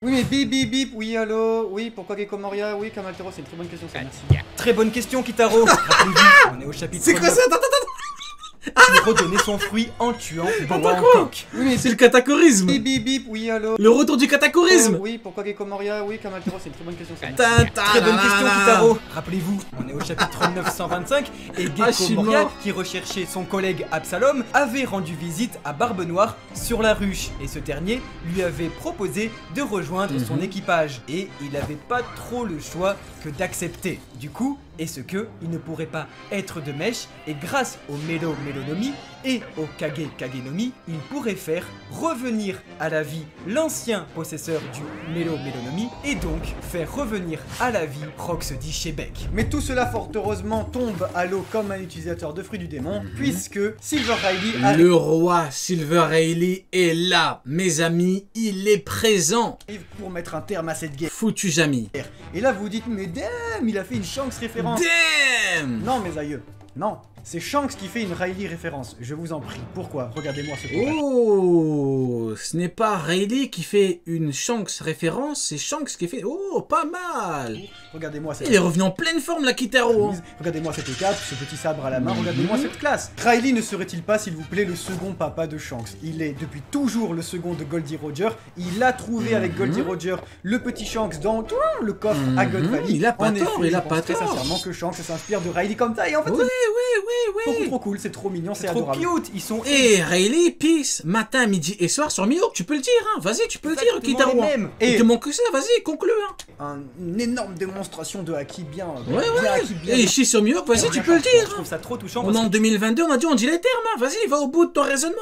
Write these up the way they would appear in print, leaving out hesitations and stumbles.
Oui mais bip bip bip, oui allô, oui pourquoi Gecko Moria, oui Kamaltero, c'est une très bonne question ça, merci. Très bonne question, Kitaro. Rappelez-vous, on est au chapitre. C'est quoi ça? Attends, Qui redonnait son fruit en tuant Attends, Hancock. quoi? Oui mais C'est le catacorisme. bip bip bip, oui allô. Le retour du catacorisme. Oui pourquoi Gecko Moria, oui Kamaltero, c'est une très bonne question ça, merci. Très bonne question, Kitaro. Rappelez-vous, on est au chapitre 925 et Ah, je Gecko suis Moria, mort. qui recherchait son collègue Absalom, avait rendu visite à Barbe Noire sur la ruche et ce dernier lui avait proposé de rejoindre son équipage et il n'avait pas trop le choix que d'accepter. Du coup, est-ce que il ne pourrait pas être de mèche et grâce au Melo Melonomi et au Kage Kagenomi, il pourrait faire revenir à la vie l'ancien possesseur du Melo Melonomi et donc faire revenir à la vie Roxody Shebeck. Mais tout cela fort heureusement tombe à l'eau comme un utilisateur de fruits du démon, puisque Silver Riley arrive Le roi Silver Riley est là, mes amis, il est présent. pour mettre un terme à cette guerre. Foutu Jamy. Et là vous dites mais damn, il a fait une Shanks référence. Damn. Non mes aïeux, non. C'est Shanks qui fait une Riley référence, je vous en prie. Pourquoi? Regardez-moi ce courage. Oh, ce n'est pas Riley qui fait une Shanks référence, c'est Shanks qui fait... Oh, pas mal. Regardez-moi cette Il est revenu en pleine forme, la Kitaro. chemise, regardez-moi cette écape, ce petit sabre à la main, regardez-moi cette classe. Riley ne serait-il pas, s'il vous plaît, le second papa de Shanks? Il est depuis toujours le second de Goldie Roger. Il a trouvé avec Goldie Roger le petit Shanks dans le coffre à God Valley. Il a pas En tort, effet, il a je pas pense très tort. sincèrement que Shanks s'inspire de Riley comme ça. Et en fait, Oui, c'est beaucoup oui. trop cool, c'est trop mignon, c'est C'est trop adorable. cute, ils sont Et Riley, peace, matin, midi et soir sur Mihawk, tu peux le dire, hein. Vas-y, tu peux le dire, exactement Kitaro. les Hein. mêmes. Il Et te manque que ça, vas-y, conclue. Hein. une énorme démonstration de Haki bien. Ouais, bien Haki, bien. Et ici sur Mihawk, vas-y, tu peux le Je dire. trouve ça trop touchant On est parce en 2022, on a dit, on dit les termes, hein. Vas-y, va au bout de ton raisonnement.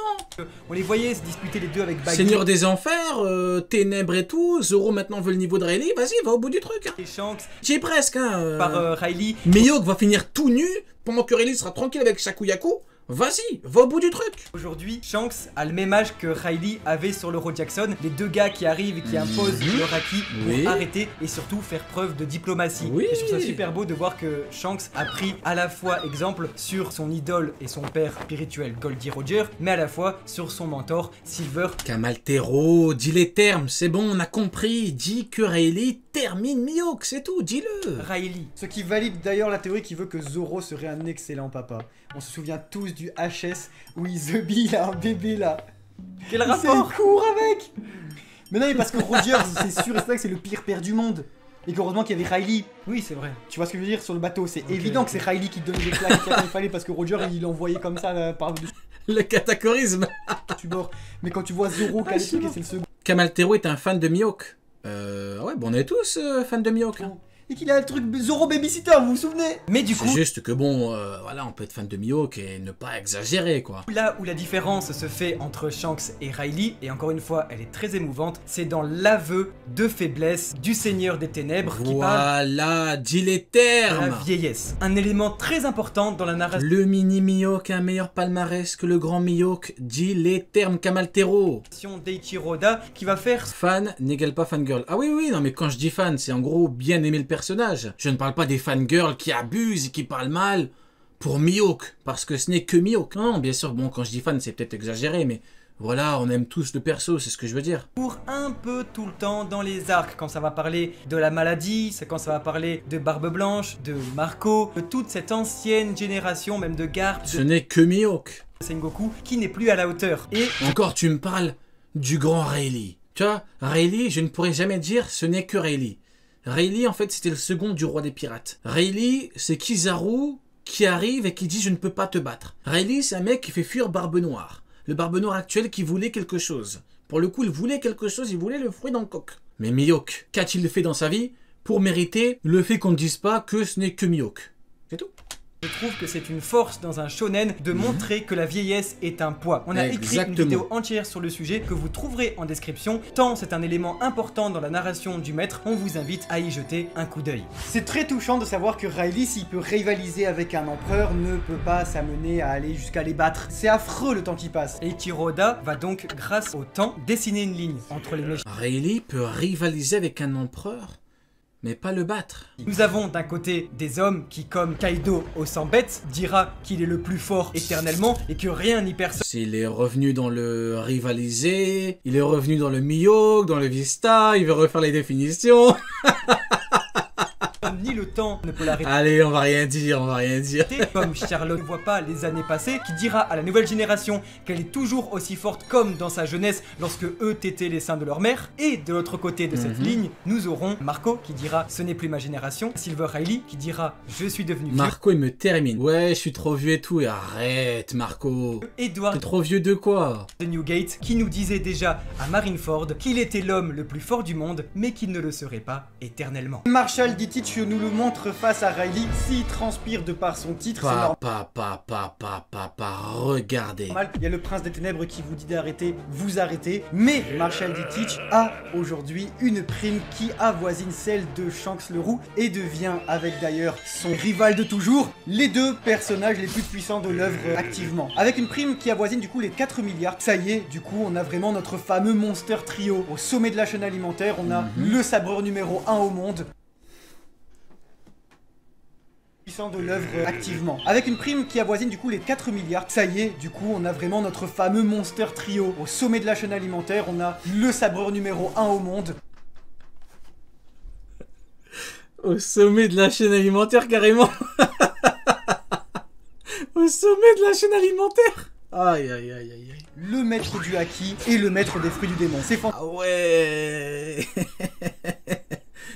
qu'on les voyait se disputer les deux avec Baggy Seigneur des Enfers, Ténèbres et tout, Zoro maintenant veut le niveau de Riley, vas-y, va au bout du truc. Hein. et Shanks J'y ai presque, hein. par Riley. Mihawk va finir tout nu, pendant que Riley sera tranquille avec Shakuyaku. Vas-y, va au bout du truc. Aujourd'hui, Shanks a le même âge que Riley avait sur l'Euro Jackson, les deux gars qui arrivent et qui imposent leur acquis pour Oui. arrêter et surtout faire preuve de diplomatie. Oui. Et je trouve ça super beau de voir que Shanks a pris à la fois exemple sur son idole et son père spirituel Goldie Roger, mais à la fois sur son mentor Silver. Kamaltero, dis les termes, c'est bon, on a compris. Dis que Riley termine Mihawk, c'est tout, dis-le. Riley. Ce qui valide d'ailleurs la théorie qui veut que Zoro serait un excellent papa. On se souvient tous du HS où Izubi il a un bébé là. Quel Il rapport court avec. Mais non mais parce que Roger c'est sûr et certain que c'est le pire père du monde. Et qu'heureusement qu'il y avait Riley. Oui, c'est vrai. Tu vois ce que je veux dire sur le bateau? C'est Ok, évident ok. que c'est Riley qui te donnait des claques quand il fallait parce que Roger il l'envoyait comme ça par-dessus Le catacorisme. bord. Mais quand tu vois Zoro qui a les trucs et c'est le second. Kamaltero est un fan de Mihawk. Ouais, bon, on est tous fans de Mihawk. Hein. Et qu'il a le truc Zoro Babysitter, vous vous souvenez? Mais du C'est coup, juste que bon, voilà, on peut être fan de Mihawk et ne pas exagérer, quoi. là où la différence se fait entre Shanks et Riley, et encore une fois elle est très émouvante, c'est dans l'aveu de faiblesse du Seigneur des Ténèbres qui parle Voilà, dis les de la termes. vieillesse. Un élément très important dans la narration Le mini Mihawk a un meilleur palmarès que le grand Mihawk. Dis les termes, Kamaltero. d'Eiichiro Oda qui va faire Fan n'égale pas fangirl. Ah oui, oui, non, mais quand je dis fan, c'est en gros bien aimer le personnage. Je ne parle pas des fangirls qui abusent et qui parlent mal pour Mihawk, parce que ce n'est que Mihawk. Non, bien sûr, bon, quand je dis fan, c'est peut-être exagéré, mais voilà, on aime tous le perso, c'est ce que je veux dire. pour un peu tout le temps dans les arcs, quand ça va parler de la maladie, c'est quand ça va parler de Barbe Blanche, de Marco, de toute cette ancienne génération, même de Garp, Ce de n'est que Mihawk. Sengoku, qui n'est plus à la hauteur. Et Encore, tu me parles du grand Riley. Tu vois, Riley, je ne pourrais jamais dire ce n'est que Riley. Riley, en fait, c'était le second du roi des pirates. Riley, c'est Kizaru qui arrive et qui dit « Je ne peux pas te battre ». Riley, c'est un mec qui fait fuir Barbe Noire. Le Barbe Noire actuel qui voulait quelque chose. Pour le coup, il voulait quelque chose, il voulait le fruit dans le coq. Mais Mihawk, qu'a-t-il fait dans sa vie pour mériter le fait qu'on ne dise pas que ce n'est que Mihawk? C'est tout. je trouve que c'est une force dans un shonen de montrer que la vieillesse est un poids. On a écrit une Exactement. vidéo entière sur le sujet que vous trouverez en description, tant c'est un élément important dans la narration du maître, on vous invite à y jeter un coup d'œil. C'est très touchant de savoir que Riley, s'il peut rivaliser avec un empereur, ne peut pas s'amener à aller jusqu'à les battre. C'est affreux le temps qui passe. Eiichiro Oda va donc, grâce au temps, dessiner une ligne entre les méchants. Riley peut rivaliser avec un empereur? mais pas le battre. Nous avons d'un côté des hommes qui, comme Kaido au 100 bêtes, dira qu'il est le plus fort éternellement et que rien ni personne Il est revenu dans le rivalisé, il est revenu dans le Mihawk, dans le Vista, il veut refaire les définitions. ni le temps ne peut l'arrêter. Allez, on va rien dire, on va rien dire. Comme Charlotte ne voit pas les années passées, qui dira à la nouvelle génération qu'elle est toujours aussi forte comme dans sa jeunesse lorsque eux tétaient les seins de leur mère. Et de l'autre côté de cette ligne, nous aurons Marco qui dira ce n'est plus ma génération, Silver Riley qui dira je suis devenu vieux. Marco il me termine. Ouais, je suis trop vieux et tout, et arrête Marco. Edward T'es trop vieux de quoi? de Newgate qui nous disait déjà à Marineford qu'il était l'homme le plus fort du monde mais qu'il ne le serait pas éternellement. Marshall Ditich nous le montre face à Riley. S'il transpire de par son titre, c'est normal. Regardez. Il y a le prince des ténèbres qui vous dit d'arrêter, vous arrêtez. Mais Marshall Ditich a aujourd'hui une prime qui avoisine celle de Shanks le Roux et devient, avec d'ailleurs son rival de toujours, les deux personnages les plus puissants de l'œuvre activement. Avec une prime qui avoisine du coup les 4 milliards. Ça y est, du coup, on a vraiment notre fameux monster trio. Au sommet de la chaîne alimentaire, on a le sabreur numéro 1 au monde. Puissant de l'œuvre activement. Avec une prime qui avoisine du coup les 4 milliards. Ça y est, du coup, on a vraiment notre fameux monster trio. Au sommet de la chaîne alimentaire, on a le sabreur numéro 1 au monde. Au sommet de la chaîne alimentaire, carrément. Au sommet de la chaîne alimentaire. Aïe, aïe, aïe, aïe, aïe. Le maître du haki et le maître des fruits du démon. C'est fantastique. Ah ouais.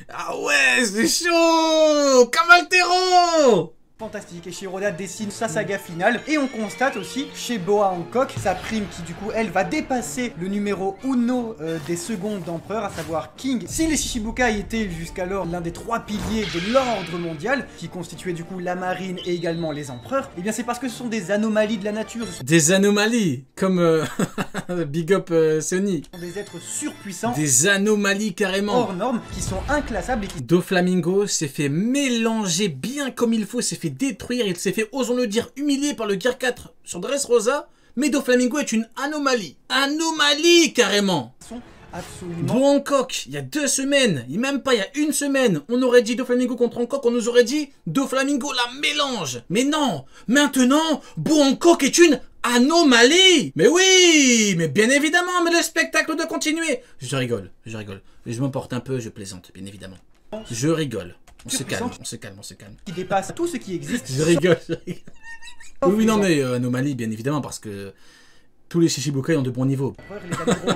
Ah ouais, c'est chaud. Camaltero. Fantastique, et Shiroda dessine sa saga finale, et on constate aussi chez Boa Hancock sa prime qui du coup elle va dépasser le numéro 1 des secondes d'empereur, à savoir King. Si les Shichibukai étaient jusqu'alors l'un des 3 piliers de l'ordre mondial, qui constituaient du coup la marine et également les empereurs, et bien c'est parce que ce sont des anomalies de la nature. Des anomalies, comme Big Up Sony. Ce sont des êtres surpuissants, Des anomalies carrément. hors normes, qui sont inclassables et qui Doflamingo s'est fait mélanger bien comme il faut, s'est fait détruire, il s'est fait, osons le dire, humilier par le Gear 4 sur Dressrosa, mais Doflamingo est une anomalie. Anomalie carrément. sont absolument... Bo Hancock, il y a 2 semaines, même pas il y a 1 semaine, on aurait dit Doflamingo contre Hancock, on nous aurait dit Doflamingo la mélange. Mais non, maintenant, Bo Hancock est une anomalie. Mais oui, mais bien évidemment, mais le spectacle doit continuer. Je rigole. Je m'emporte un peu, je plaisante, bien évidemment. Je rigole. On se calme. qui dépasse tout ce qui existe. Je rigole. Oui, non, mais anomalie, bien évidemment, parce que tous les Shichibukai ont de bons niveaux.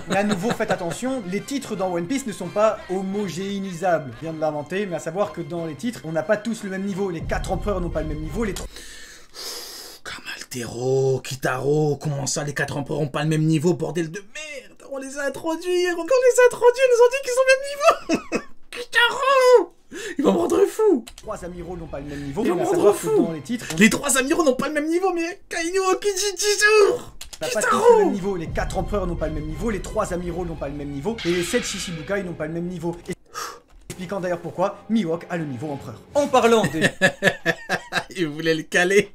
Mais à nouveau, faites attention, les titres dans One Piece ne sont pas homogénéisables. Je viens de l'inventer, mais à savoir que dans les titres, on n'a pas tous le même niveau. Les 4 empereurs n'ont pas le même niveau, les 3... Kamaltero, Kitaro, comment ça, les 4 empereurs ont pas le même niveau, bordel de merde. On les a introduits, ils nous ont dit qu'ils ont le même niveau. Kitaro, il va me rendre fou. 3 amiraux n'ont pas le même niveau, Il va mais me à savoir rendre que fou. dans les titres, Les 3 amiraux n'ont pas le même niveau, mais Kainu Okiji toujours. on n'a pas tous le même niveau. Les 4 empereurs n'ont pas le même niveau, les 3 amiraux n'ont pas le même niveau, et les 7 Shichibukai n'ont pas le même niveau. Et... expliquant d'ailleurs pourquoi Mihawk a le niveau empereur. En parlant de Il voulait le caler.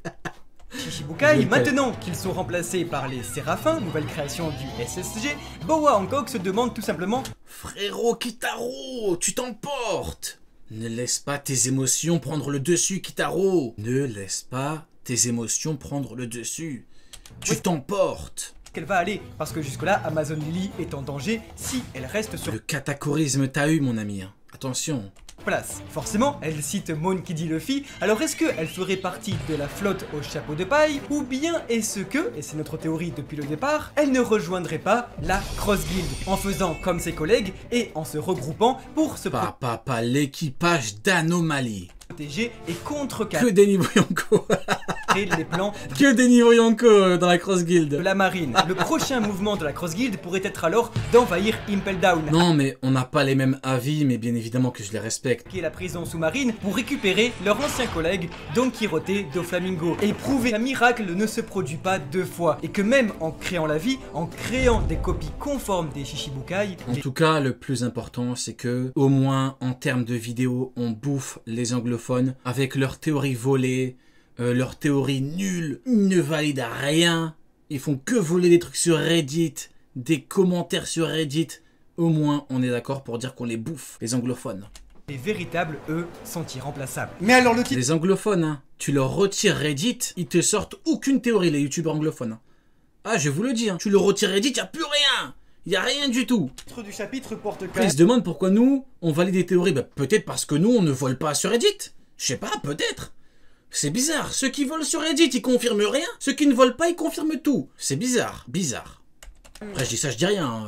Shichibukai, maintenant qu'ils sont remplacés par les Séraphins, nouvelle création du SSG, Boa Hancock se demande tout simplement Frérot Kitaro, tu t'emportes. Ne laisse pas tes émotions prendre le dessus, Kitaro. Ne laisse pas tes émotions prendre le dessus. Tu t'emportes. qu'elle va aller, parce que jusque-là, Amazon Lily est en danger si elle reste sur Le cataclysme t'a eu, mon ami. Attention. place. Forcément, elle cite Monkey D. Luffy, alors est-ce qu'elle ferait partie de la flotte au chapeau de paille, ou bien est-ce que, et c'est notre théorie depuis le départ, elle ne rejoindrait pas la Cross Guild, en faisant comme ses collègues et en se regroupant pour se Pas l'équipage d'Anomalie. protéger et Que contrecarrer des niveaux Yonko. les plans Que des niveaux Yonko dans la Cross de Guild. la marine. Le prochain mouvement de la Cross Guild pourrait être alors d'envahir Impel Down, Non, mais on n'a pas les mêmes avis, mais bien évidemment que je les respecte. qui est la prison sous-marine, pour récupérer leur ancien collègue Don Quirote Doflamingo et prouver qu'un miracle ne se produit pas 2 fois et que même en créant la vie, en créant des copies conformes des Shichibukai, En tout cas, le plus important, c'est que, au moins en termes de vidéos, on bouffe les anglophones avec leurs théories volées, leurs théories nulles, ils ne valident rien. Ils font que voler des trucs sur Reddit, des commentaires sur Reddit. Au moins, on est d'accord pour dire qu'on les bouffe, les anglophones. Les véritables, eux, sont irremplaçables. Mais alors le titre Les anglophones, hein, tu leur retires Reddit, ils te sortent aucune théorie, les youtubeurs anglophones. Hein. Ah, je vous le dis, hein, tu leur retires Reddit, y a plus rien. Y a rien du tout. du chapitre porte quand Après, même ils se demandent pourquoi nous, on valide des théories. Bah, peut-être parce que nous, on ne vole pas sur Reddit. Je sais pas, peut-être. C'est bizarre. Ceux qui volent sur Reddit, ils confirment rien. Ceux qui ne volent pas, ils confirment tout. C'est bizarre, bizarre. Après, je dis ça, je dis rien.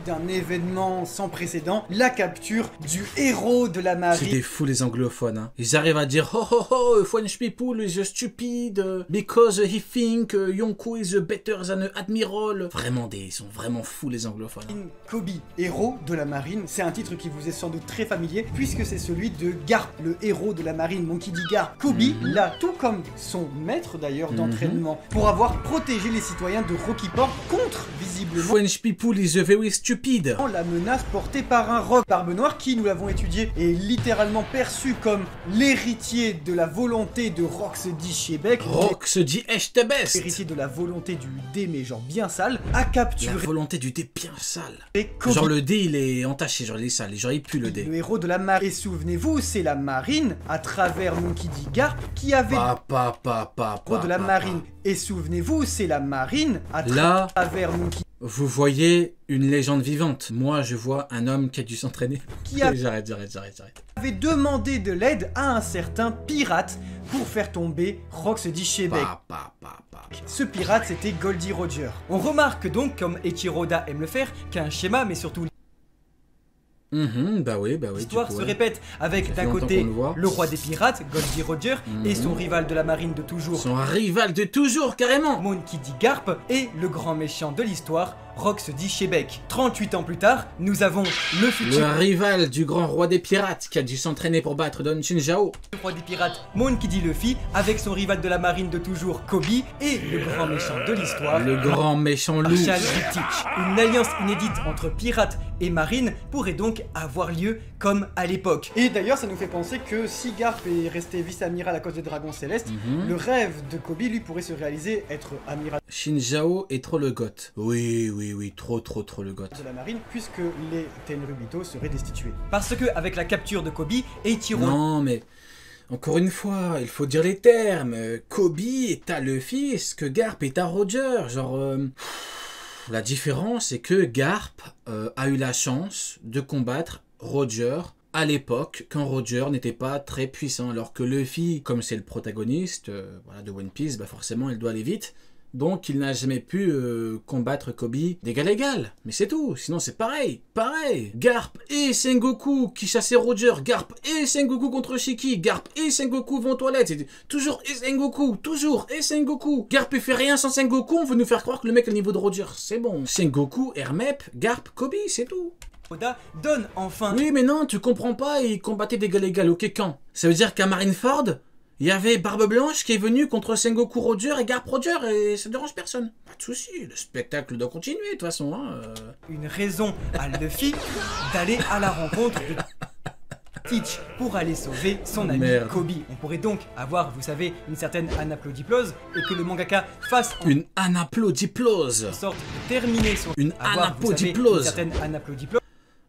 d'un événement sans précédent, la capture du héros de la C'est marine. des fous, les anglophones. Hein. Ils arrivent à dire oh oh oh, French people is stupid because he think Yonko is better than admiral. Vraiment, ils sont vraiment fous, les anglophones. Hein. Kobe, héros de la marine, c'est un titre qui vous est sans doute très familier puisque c'est celui de Garp, le héros de la marine, Monkey D. Garp. Kobe l'a, tout comme son maître d'ailleurs d'entraînement, pour avoir protégé les citoyens de Rocky Port contre, visiblement, French people is very stupid. la menace portée par un roc. Barbe Noire, qui, nous l'avons étudié, est littéralement perçu comme l'héritier de la volonté de Rox-D. Shebeck. Rox dit echt best. Héritier de la volonté du dé, mais genre bien sale, a capturé La volonté du dé bien sale. Kobe, Genre le dé il est entaché, genre il est sale, genre il pue le dé. le héros de la marine. Et souvenez-vous, c'est la marine, à travers Monkey D. Garp, qui avait héros de la marine. Et souvenez-vous, c'est la marine, à Là, travers Monkey vous voyez une légende vivante. Moi, je vois un homme qui a dû s'entraîner. qui a J'arrête. avait demandé de l'aide à un certain pirate pour faire tomber Rox-D. Shebeck. Ce pirate, c'était Goldie Roger. On remarque donc, comme Eiichiroda aime le faire, qu'un schéma, mais surtout Bah oui. l'histoire du coup, se ouais. répète avec Ça d'un fait longtemps côté qu'on le voit. le roi des pirates, Goldie Roger, et son rival de la marine de toujours, Son rival de toujours, carrément. Monkey D. Garp, et le grand méchant de l'histoire, Rox-D. Shebeck. 38 ans plus tard, nous avons le futur Le rival du grand roi des pirates qui a dû s'entraîner pour battre Don Shinjao. roi des pirates, Monkey D. Luffy, avec son rival de la marine de toujours, Kobe, et le grand méchant de l'histoire, Le grand méchant loup. Marshall Riptych. Une alliance inédite entre pirates et marine pourrait donc avoir lieu comme à l'époque. Et d'ailleurs, ça nous fait penser que si Garp est resté vice-amiral à cause des dragons célestes, le rêve de Kobe, lui, pourrait se réaliser, être amiral Shinjao est trop le goth. Oui, trop le goth. de la marine, puisque les Tenryubito seraient destitués. Parce que avec la capture de Kobe, Eiichiro Non, mais encore une fois, il faut dire les termes. Kobe est à Luffy, ce que Garp est à Roger. Genre, la différence, c'est que Garp a eu la chance de combattre Roger à l'époque, quand Roger n'était pas très puissant. Alors que Luffy, comme c'est le protagoniste voilà, de One Piece, bah forcément, il doit aller vite. Donc il n'a jamais pu combattre Kobe d'égal à égal. Mais c'est tout, sinon c'est pareil. Garp et Sengoku qui chassaient Roger. Garp et Sengoku contre Shiki. Garp et Sengoku vont aux toilettes. C'est toujours et Sengoku, toujours et Sengoku. Garp il fait rien sans Sengoku, on veut nous faire croire que le mec est au niveau de Roger. C'est bon. Sengoku, Hermep, Garp, Kobe, c'est tout. Oda donne enfin Oui mais non, tu comprends pas, ils combattaient d'égal à égal. Ok, quand? Ça veut dire qu'à Marineford, il y avait Barbe Blanche qui est venue contre Sengoku Roger et Garp Roger et ça dérange personne. Pas de soucis, le spectacle doit continuer de toute façon. Hein, une raison à Luffy d'aller à la rencontre de Teach pour aller sauver son ami Merde. Kobe. On pourrait donc avoir, vous savez, une certaine anaplodiplose et que le mangaka fasse en Une anaplodiplose. sorte de terminer son Une avoir, vous savez, anaplodiplose. une certaine anaplodiplose.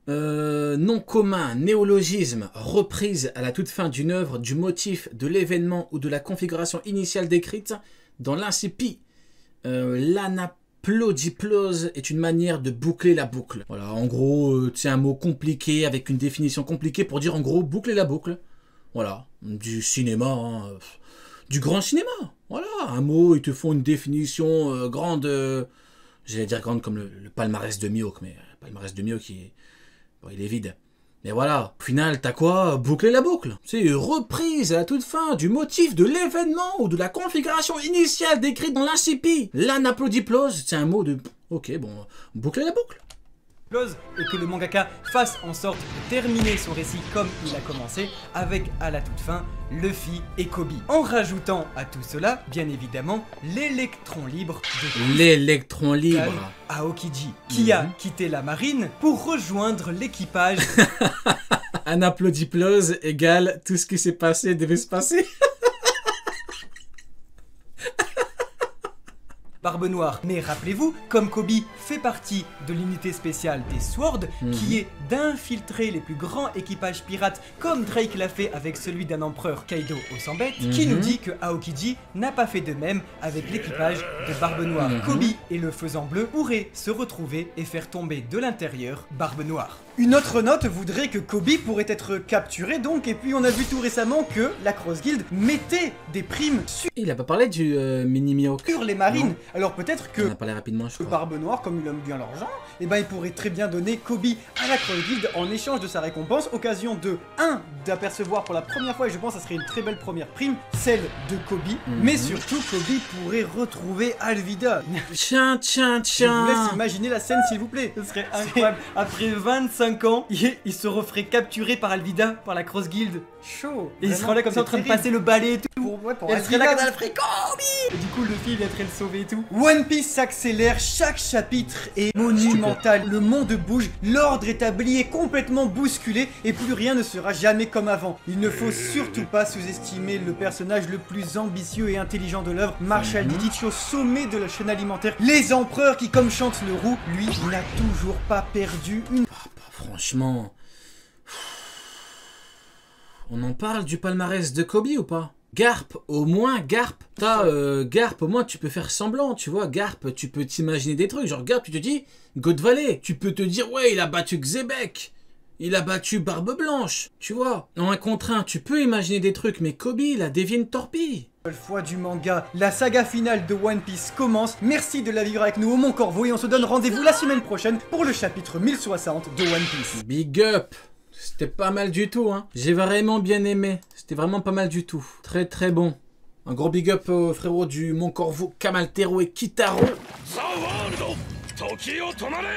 Nom commun, néologisme, reprise à la toute fin d'une œuvre du motif, de l'événement ou de la configuration initiale décrite dans l'incipi. L'anaplodiplose est une manière de boucler la boucle. Voilà, en gros, c'est un mot compliqué avec une définition compliquée pour dire en gros boucler la boucle. Voilà, du cinéma, hein, du grand cinéma. Voilà, un mot, ils te font une définition grande, j'allais dire grande comme le palmarès de Mihawk, mais le palmarès de Mihawk bon, il est vide. Mais voilà, au final, t'as quoi? Boucler la boucle. C'est reprise à la toute fin du motif de l'événement ou de la configuration initiale décrite dans l'incipi. L'anaplodiplose, c'est un mot de... Ok, bon, boucler la boucle. Et que le mangaka fasse en sorte de terminer son récit comme il a commencé, avec à la toute fin Luffy et Kobe. En rajoutant à tout cela, bien évidemment, l'électron libre de L'électron libre. Aokiji, qui a quitté la marine pour rejoindre l'équipage. Anaplodiplose égale tout ce qui s'est passé devait se passer. Barbe Noire. Mais rappelez-vous, comme Kobe fait partie de l'unité spéciale des Sword, qui est d'infiltrer les plus grands équipages pirates, comme Drake l'a fait avec celui d'un empereur Kaido au 100 bêtes, qui nous dit que Aokiji n'a pas fait de même avec l'équipage de Barbe Noire. Kobe et le Faisan Bleu pourraient se retrouver et faire tomber de l'intérieur Barbe Noire. Une autre note voudrait que Kobe pourrait être capturé donc, et puis on a vu tout récemment que la Cross Guild mettait des primes Il a pas parlé du mini Mihawk. sur les marines. Non. Alors peut-être que On a parlé rapidement, je le crois. Barbe Noire, comme il aime bien l'argent, et ben il pourrait très bien donner Kobe à la Cross Guild en échange de sa récompense, occasion de 1 d'apercevoir pour la première fois, et je pense que ça serait une très belle première prime, celle de Kobe, mais surtout Kobe pourrait retrouver Alvida. Tiens. Je vous laisse imaginer la scène s'il vous plaît. Ce serait incroyable. Après 25 ans, il se referait capturer par Alvida, par la Cross Guild. Chaud. Et il Vraiment, serait là comme ça en c'est train de terrible. passer le balai et tout. Pour Elle serait là Alvida. comme ça, elle ferait Kobe. Et du coup, le film viendrait le sauver et tout. One Piece s'accélère, chaque chapitre est monumental, le monde bouge, l'ordre établi est complètement bousculé et plus rien ne sera jamais comme avant. Il ne faut surtout pas sous-estimer le personnage le plus ambitieux et intelligent de l'œuvre, Marshall Ditch au sommet de la chaîne alimentaire, les empereurs qui, comme chante le roux, lui n'a toujours pas perdu une... Franchement... On en parle du palmarès de Kobe ou pas? Garp, au moins, Garp, Garp, au moins tu peux faire semblant, tu vois, Garp, tu peux t'imaginer des trucs, genre Garp, tu te dis, God Valley, tu peux te dire, ouais, il a battu Xebec, il a battu Barbe Blanche, tu vois, en 1 contre 1, tu peux imaginer des trucs, mais Kobe, il a dévié une torpille. fois du manga. La saga finale de One Piece commence. Merci de la vivre avec nous au Mont Corvo et on se donne rendez-vous la semaine prochaine pour le chapitre 1060 de One Piece. Big up. C'était pas mal du tout, hein. J'ai vraiment bien aimé. C'était vraiment pas mal du tout. Très très bon. Un gros big up aux frérots du Mont Corvo, Kamaltero et Kitaro. The world! 時を止まれ